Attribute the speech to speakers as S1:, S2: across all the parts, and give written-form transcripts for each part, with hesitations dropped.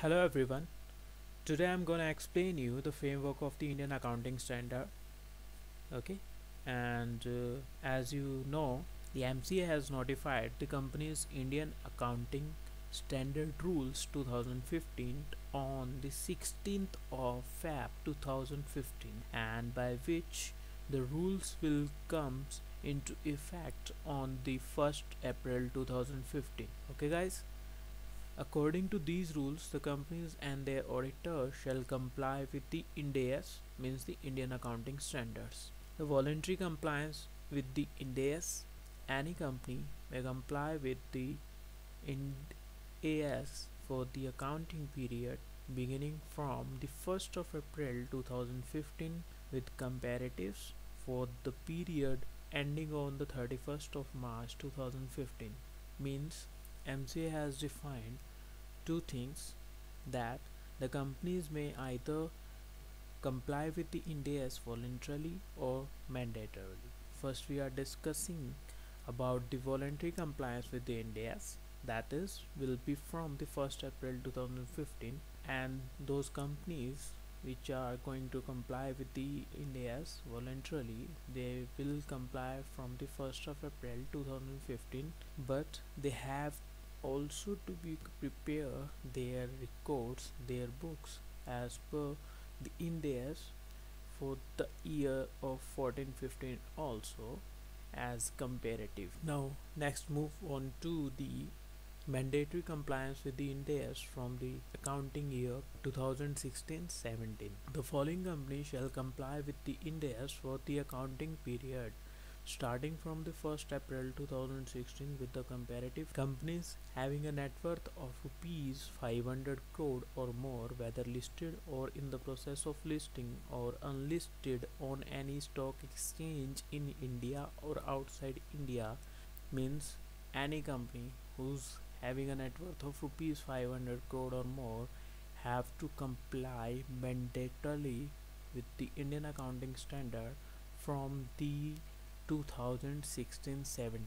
S1: Hello everyone. Today I'm going to explain you the framework of the Indian accounting standard. Okay, and as you know, the MCA has notified the company's Indian accounting standard rules 2015 on the 16th of Feb 2015, and by which the rules will come into effect on the 1st April 2015. Okay guys. According to these rules, the companies and their auditors shall comply with the Ind AS, means the Indian Accounting Standards. The voluntary compliance with the Ind AS, any company may comply with the Ind AS for the accounting period beginning from the 1st of April 2015 with comparatives for the period ending on the 31st of March 2015. Means MCA has defined two things, that the companies may either comply with the Ind AS voluntarily or mandatorily. First, we are discussing about the voluntary compliance with the Ind AS, that is will be from the 1st April 2015, and those companies which are going to comply with the Ind AS voluntarily, they will comply from the 1st of April 2015, but they have also to be prepare their records, their books as per the Ind AS for the year of 14-15 also as comparative. Now next move on to the mandatory compliance with the Ind AS from the accounting year 2016-17. The following company shall comply with the Ind AS for the accounting period starting from the 1st April 2016 with the comparative. Companies having a net worth of rupees 500 crore or more, whether listed or in the process of listing or unlisted on any stock exchange in India or outside India, means any company who's having a net worth of rupees 500 crore or more have to comply mandatorily with the Indian accounting standard from the 2016-17,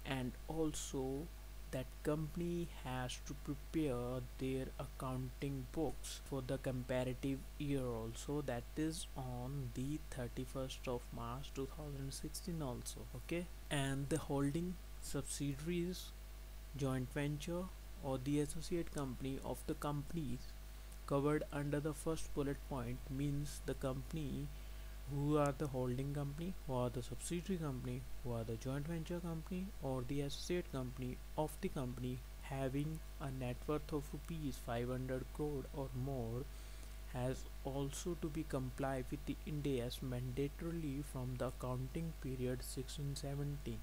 S1: and also that company has to prepare their accounting books for the comparative year also, that is on the 31st of March 2016 also. Okay, and the holding subsidiaries, joint venture or the associate company of the companies covered under the first bullet point, means the company who are the holding company, who are the subsidiary company, who are the joint venture company or the associate company of the company having a net worth of rupees 500 crore or more, has also to be comply with the Ind AS mandatorily from the accounting period 16-17.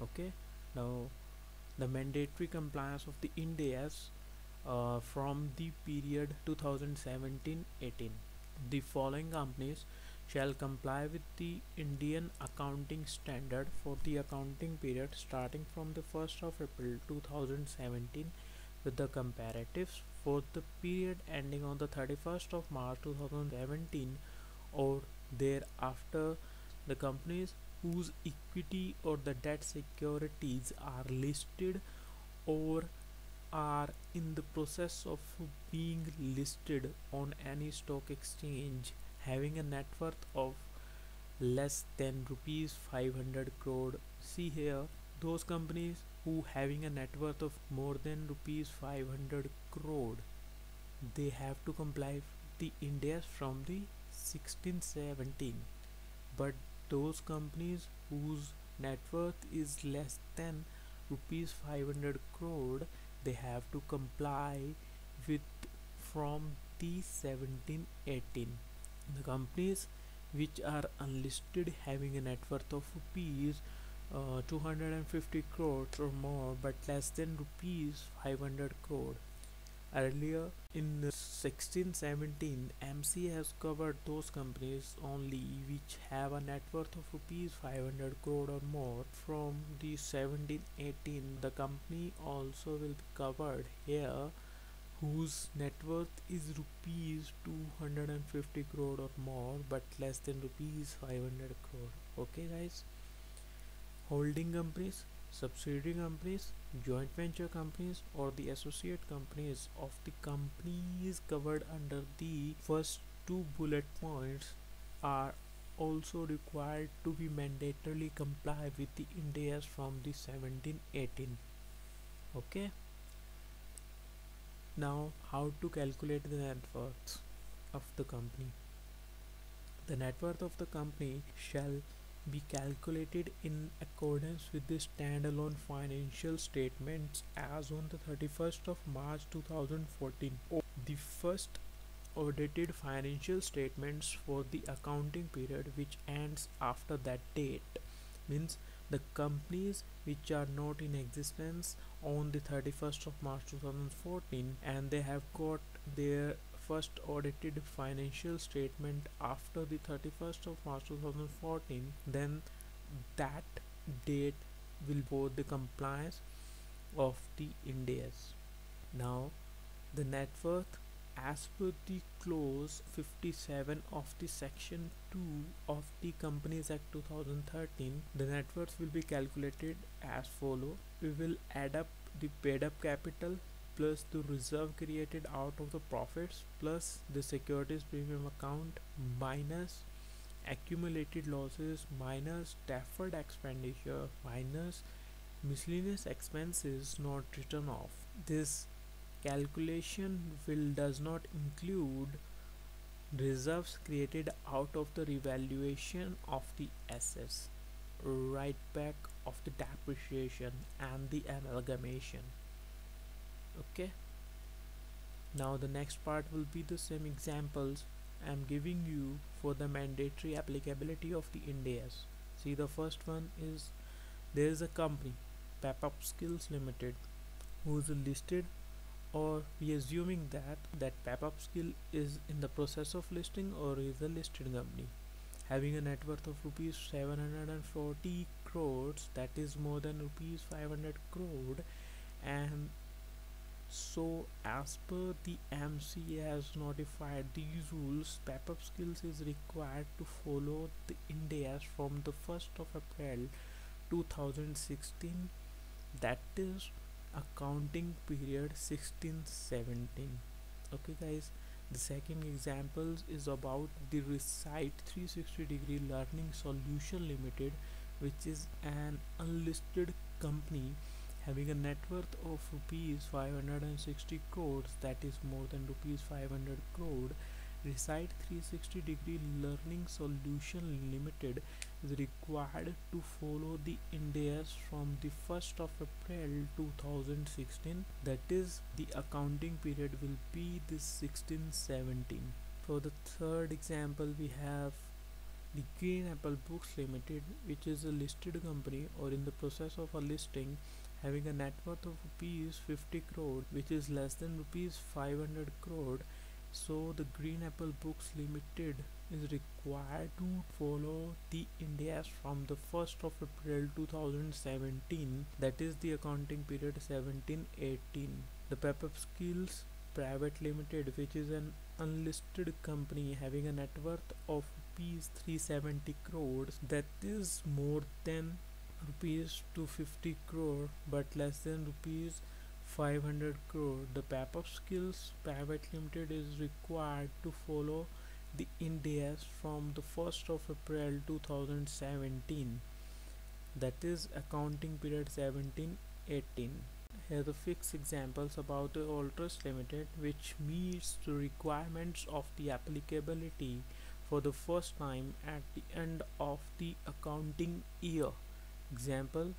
S1: Okay, now the mandatory compliance of the Ind AS from the period 2017-18. The following companies shall comply with the Indian accounting standard for the accounting period starting from the 1st of April 2017 with the comparatives for the period ending on the 31st of March 2017 or thereafter. The companies whose equity or the debt securities are listed or are in the process of being listed on any stock exchange having a net worth of less than rupees 500 crore. See here, those companies who having a net worth of more than rupees 500 crore, they have to comply with the Ind AS from the 16-17. But those companies whose net worth is less than rupees 500 crore, they have to comply with from the 17-18. The companies which are unlisted having a net worth of rupees 250 crores or more but less than rupees 500 crore. Earlier in 16-17, MC has covered those companies only which have a net worth of rupees 500 crore or more. From the 17-18, the company also will be covered here whose net worth is rupees 250 crore or more but less than rupees 500 crore. Okay guys, holding companies subsidiary companies, joint venture companies, or the associate companies of the companies covered under the first two bullet points are also required to be mandatorily comply with the Ind AS from the 1718. Okay, now how to calculate the net worth of the company. The net worth of the company shall be calculated in accordance with the standalone financial statements as on the 31st of March 2014. The first audited financial statements for the accounting period which ends after that date, means the companies which are not in existence on the 31st of March 2014 and they have got their first audited financial statement after the 31st of March 2014, then that date will vote the compliance of the Ind AS. Now the net worth as per the clause 57 of the section 2 of the Companies Act 2013, the net worth will be calculated as follow. We will add up the paid up capital plus the reserve created out of the profits plus the securities premium account minus accumulated losses minus deferred expenditure minus miscellaneous expenses not written off. This calculation will does not include reserves created out of the revaluation of the assets, write back of the depreciation and the amalgamation. Okay, now the next part will be the same examples I'm giving you for the mandatory applicability of the Ind AS. See, the first one is there is a company, Pep-Up Skills Limited, who is listed, or we assuming that Pep-Up Skill is in the process of listing or is a listed company, having a net worth of rupees 740 crores, that is more than rupees 500 crore. And so as per the MCA has notified these rules, Pep-Up Skills is required to follow the Ind AS from the 1st of April 2016, that is accounting period 1617. Okay guys, the second example is about the Recite 360 Degree Learning Solution Limited, which is an unlisted company having a net worth of rupees 560 crores, that is more than rupees 500 crore. Recite 360 Degree Learning Solution Limited is required to follow the Ind AS from the 1st of April 2016, that is the accounting period will be the 1617. For the third example we have the Green Apple Books Limited, which is a listed company or in the process of a listing, having a net worth of rupees 50 crore, which is less than rupees 500 crore. So the Green Apple Books Limited is required to follow the Ind AS from the 1st of April 2017, that is the accounting period 1718. The Pep-Up Skills Private Limited, which is an unlisted company having a net worth of rupees 370 crores, that is more than rupees 250 crore but less than rupees 500 crore. The Pep-Up Skills Private Limited is required to follow the Ind AS from the 1st of April 2017, that is accounting period 1718. Here are the fixed examples about the Altus Limited, which meets the requirements of the applicability for the first time at the end of the accounting year. Example,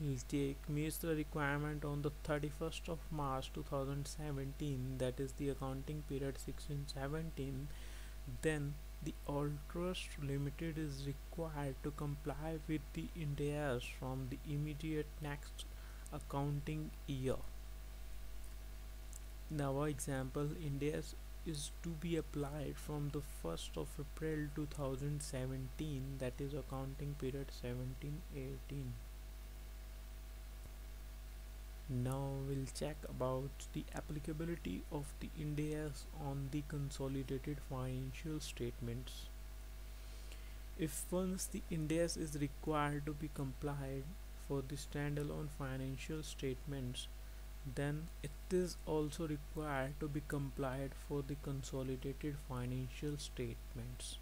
S1: we'll take meets the requirement on the 31st of March 2017, that is the accounting period 1617, then the Altus Limited is required to comply with the Ind AS from the immediate next accounting year. Now example, Ind AS is to be applied from the 1st of April 2017, that is accounting period 1718. Now we'll check about the applicability of the Ind AS on the consolidated financial statements. If once the Ind AS is required to be complied for the standalone financial statements, then it is also required to be complied for the consolidated financial statements.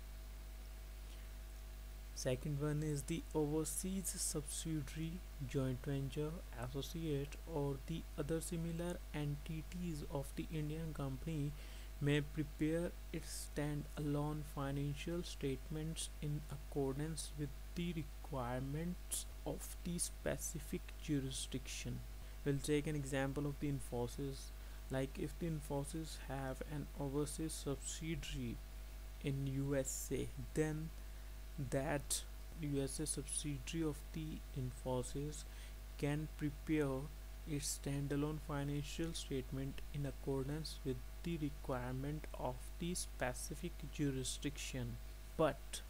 S1: Second one is the overseas subsidiary, joint venture, associate, or the other similar entities of the Indian company may prepare its standalone financial statements in accordance with the requirements of the specific jurisdiction. We'll take an example of the Infosys. Like if the Infosys have an overseas subsidiary in USA, then that USA subsidiary of the Infosys can prepare its standalone financial statement in accordance with the requirement of the specific jurisdiction. But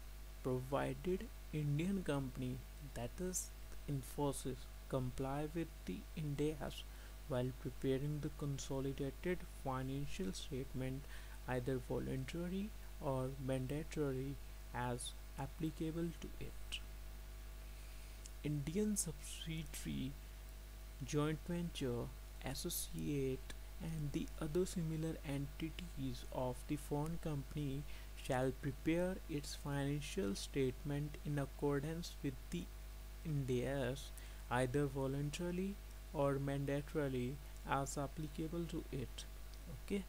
S1: provided Indian company, that is Infosys, comply with the Ind AS while preparing the consolidated financial statement, either voluntary or mandatory as applicable to it. Indian subsidiary, joint venture, associate, and the other similar entities of the foreign company shall prepare its financial statement in accordance with the Ind AS, either voluntarily or mandatorily as applicable to it. Okay,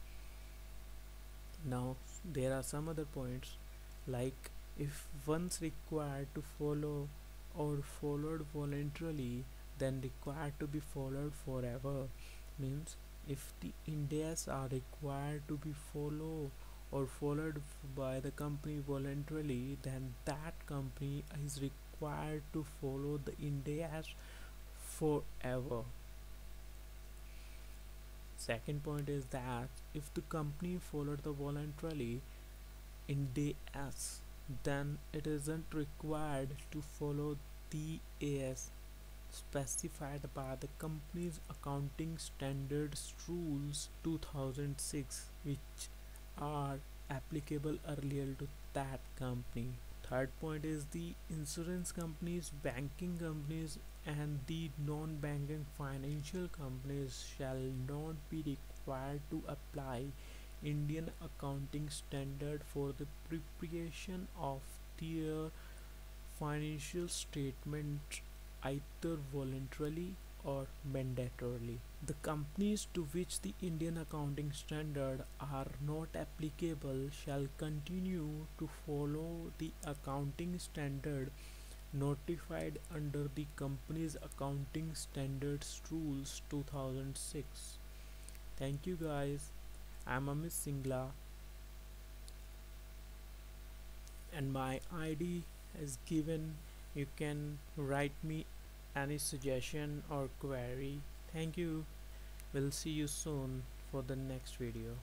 S1: now there are some other points, like if once required to follow or followed voluntarily, then required to be followed forever. Means if the Indias are required to be followed or followed by the company voluntarily, then that company is required to follow the Indias forever. Second point is that if the company followed the voluntarily in day S, then it isn't required to follow the AS specified by the company's accounting standards rules 2006, which are applicable earlier to that company. Third point is the insurance companies, banking companies, and the non-banking financial companies shall not be required to apply Indian accounting standard for the preparation of their financial statement, either voluntarily or mandatorily. The companies to which the Indian accounting standard are not applicable shall continue to follow the accounting standard notified under the company's accounting standards rules 2006. Thank you guys. I'm Amit Singla and my ID is given. You can write me any suggestion or query. Thank you. We'll see you soon for the next video.